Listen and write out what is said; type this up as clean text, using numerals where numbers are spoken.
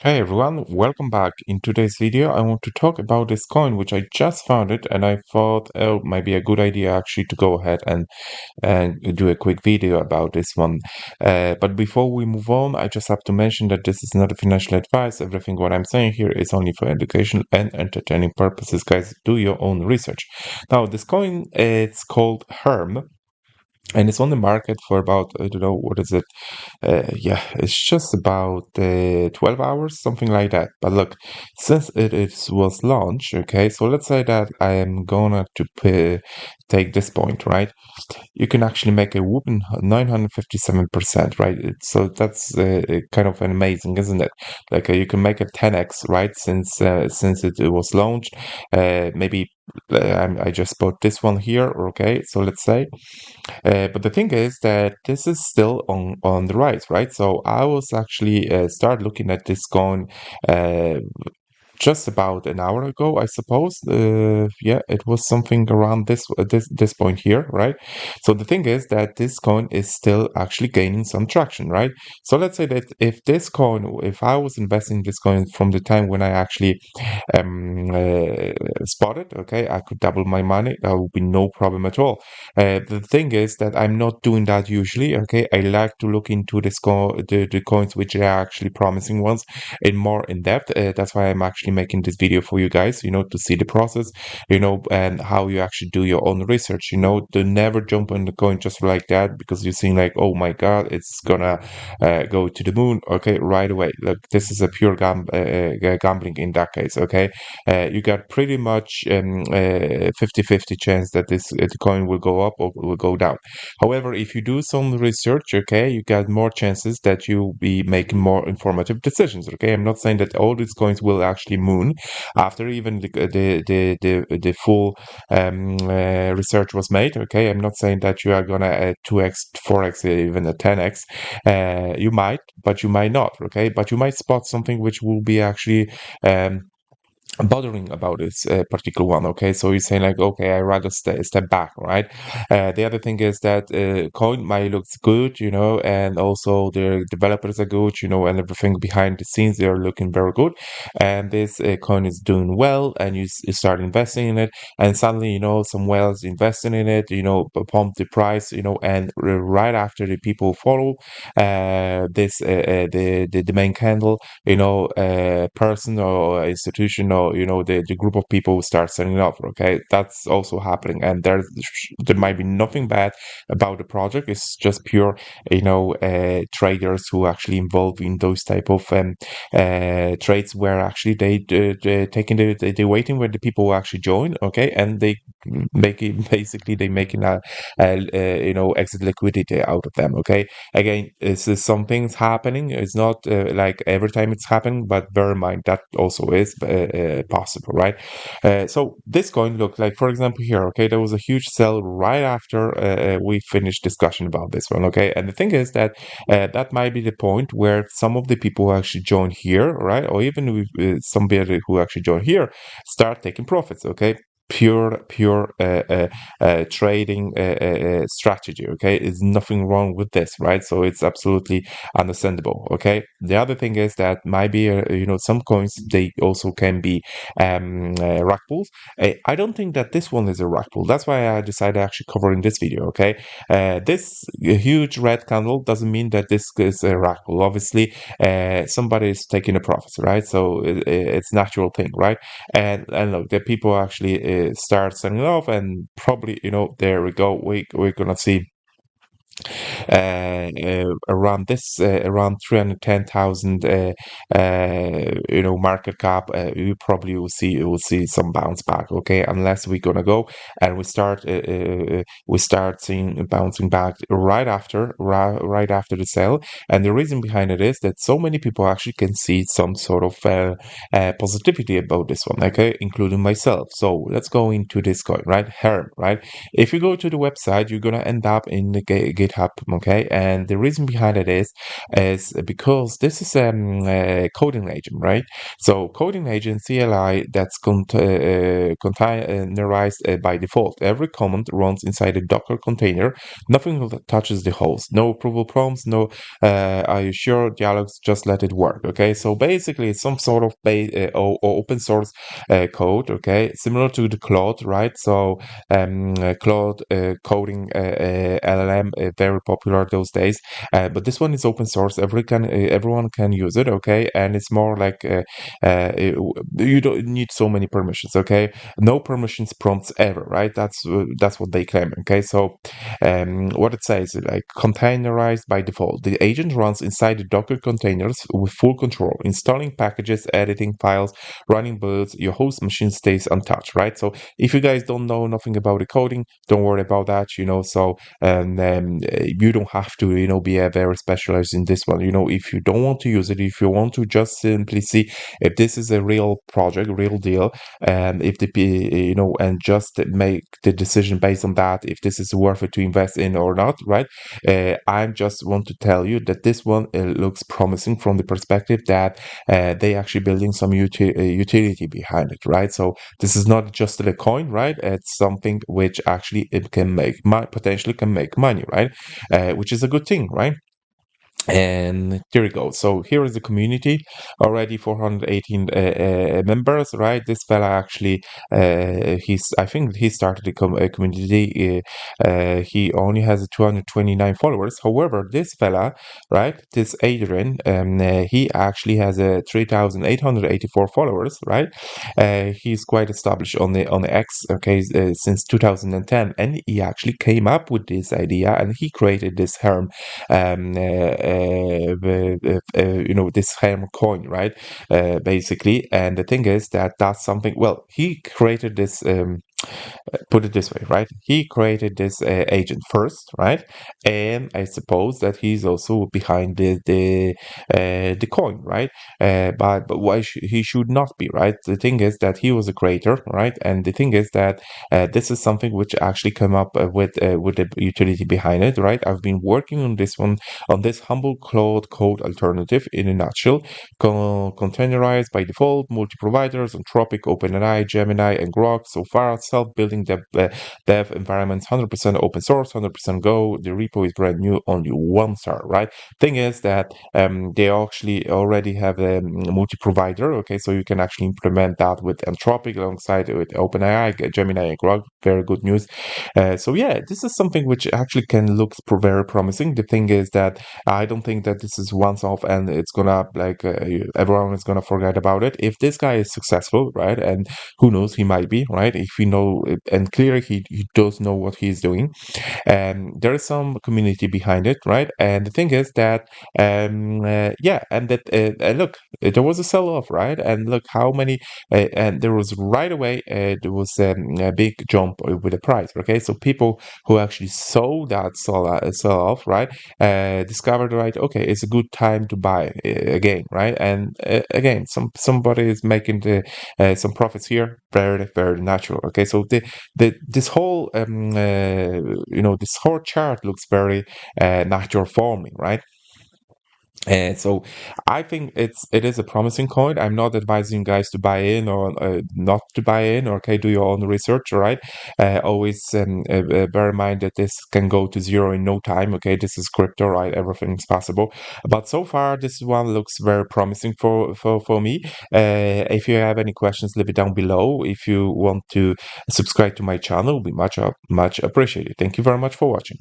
Hey everyone, welcome back. In today's video, I want to talk about this coin, which I just found it, and I thought it might be a good idea actually to go ahead and do a quick video about this one. But before we move on, I just have to mention that this is not a financial advice. Everything what I'm saying here is only for education and entertaining purposes. Guys, do your own research. Now, this coin, it's called HERM. And it's on the market for about, I don't know, what is it? Yeah, it's just about 12 hours, something like that. But look, since was launched, okay, so let's say that I am gonna to take this point, right? You can actually make a whooping 957%, right? So that's kind of amazing, isn't it? Like you can make a 10x, right? Since it was launched, maybe I just bought this one here, okay? So let's say. But the thing is that this is still on the rise, right? So I was actually start looking at this coin uh, just about an hour ago, I suppose. Yeah, it was something around this point here, right? So the thing is that this coin is still actually gaining some traction, right? So let's say that if I was investing this coin from the time when I actually spotted, okay, I could double my money. That would be no problem at all. The thing is that I'm not doing that usually. Okay, I like to look into the coins which are actually promising ones in more in depth. That's why I'm actually making this video for you guys, to see the process, and how you actually do your own research, to never jump on the coin just like that because you're seeing like, oh my God, it's gonna go to the moon. Okay, right away. Look, this is a pure gambling in that case. Okay, you got pretty much 50-50 chance that the coin will go up or will go down. However, if you do some research, okay, you got more chances that you'll be making more informative decisions. Okay, I'm not saying that all these coins will actually moon after even the full research was made. Okay, I'm not saying that you are gonna 2x, 4x, even a 10x. You might, but you might not. Okay, but you might spot something which will be actually bothering about this particular one. Okay, so you're saying like, okay, I rather step back, right? The other thing is that coin might looks good, and also the developers are good, and everything behind the scenes they are looking very good, and this coin is doing well, and you start investing in it, and suddenly some whales investing in it, pump the price, and right after the people follow the main candle, person or institution or the group of people start selling off. Okay, that's also happening, and there might be nothing bad about the project. It's just pure traders who actually involved in those type of trades where actually they taking they waiting where the people actually join. Okay, and they make it basically they making a exit liquidity out of them. Okay, again, it's some things happening. It's not like every time it's happening, but bear in mind that also is possible, right? So this coin looked like, for example, here, okay, there was a huge sell right after we finished discussion about this one, okay? And the thing is that that might be the point where some of the people who actually join here, right, or even with, somebody who actually join here, start taking profits, okay? Pure trading strategy. Okay, is nothing wrong with this, right? So it's absolutely understandable. Okay, the other thing is that maybe some coins they also can be rack pools. I don't think that this one is a rack pool. That's why I decided to actually cover in this video. Okay, this huge red candle doesn't mean that this is a rack pool. Obviously, somebody is taking the profits, right? So it's natural thing, right? And look, the people actually start selling off, and probably there we go. We're gonna see around around 310,000 market cap. You probably will see some bounce back. Okay, unless we're gonna go and we start seeing bouncing back right after the sale. And the reason behind it is that so many people actually can see some sort of positivity about this one, okay, including myself. So let's go into this coin, right? HERM, right? If you go to the website, you're gonna end up in getting GitHub. Okay, and the reason behind it is because this is a coding agent, right? So coding agent CLI that's containerized by default. Every command runs inside a Docker container. Nothing touches the host. No approval prompts. No, are you sure? Dialogues. Just let it work. Okay. So basically, it's some sort of or open source code. Okay, similar to the Claude, right? So Claude coding LLM very popular those days. But this one is open source. Everyone can use it. Okay, and it's more like you don't need so many permissions. Okay, no permissions prompts ever. Right? That's what they claim. Okay, so what it says is like containerized by default. The agent runs inside the Docker containers with full control, installing packages, editing files, running builds. Your host machine stays untouched. Right? So if you guys don't know nothing about the coding, don't worry about that. So you don't have to be a very specialized in this one. If you don't want to use it, if you want to just simply see if this is a real project, real deal, and if and just make the decision based on that, if this is worth it to invest in or not, right? I just want to tell you that this one looks promising from the perspective that they actually building some utility behind it, right? So this is not just a coin, right? It's something which actually it can potentially can make money, right? Which is a good thing, right? And there we go. So here is the community, already 418 members, right? This fella actually, I think he started a community. He only has 229 followers. However, this fella, right, this Adrian, he actually has 3,884 followers, right? He's quite established on the X, okay, since 2010, and he actually came up with this idea, and he created this HERM, this HERM coin, right? Basically, and the thing is that that's something. Well, he created this. Put it this way, right? He created this agent first, right? And I suppose that he's also behind the coin, right? But why he should not be, right? The thing is that he was a creator, right? And the thing is that this is something which actually came up with the utility behind it, right? I've been working on this one, on this humble cloud code alternative in a nutshell, containerized by default, multi-providers, Anthropic, OpenAI, Gemini, and Grok. So far, self-building dev environments, 100% open source, 100% Go. The repo is brand new, only 1 star, right? Thing is that they actually already have a multi-provider, okay? So you can actually implement that with Anthropic alongside with OpenAI, Gemini, and Grok. Very good news. So yeah, this is something which actually can look very promising. The thing is that I don't think that this is once off and it's gonna everyone is gonna forget about it. If this guy is successful, right, and who knows, he might be, right? If you know, and clearly he does know what he's doing, and there is some community behind it, right? And the thing is that, yeah, and that look, there was a sell off, right? And look how many, and there was right away there was a big jump with the price. Okay, so people who actually saw that sell off, right, discovered, right, okay, it's a good time to buy again, right? And again, somebody is making some profits here, very very natural. Okay, so this whole this whole chart looks very natural forming, right? So I think it is a promising coin. I'm not advising you guys to buy in or not to buy in, or okay, do your own research, right? Always bear in mind that this can go to zero in no time. Okay, this is crypto, right? Everything's possible. But so far, this one looks very promising for me. If you have any questions, leave it down below. If you want to subscribe to my channel, it will be much appreciated. Thank you very much for watching.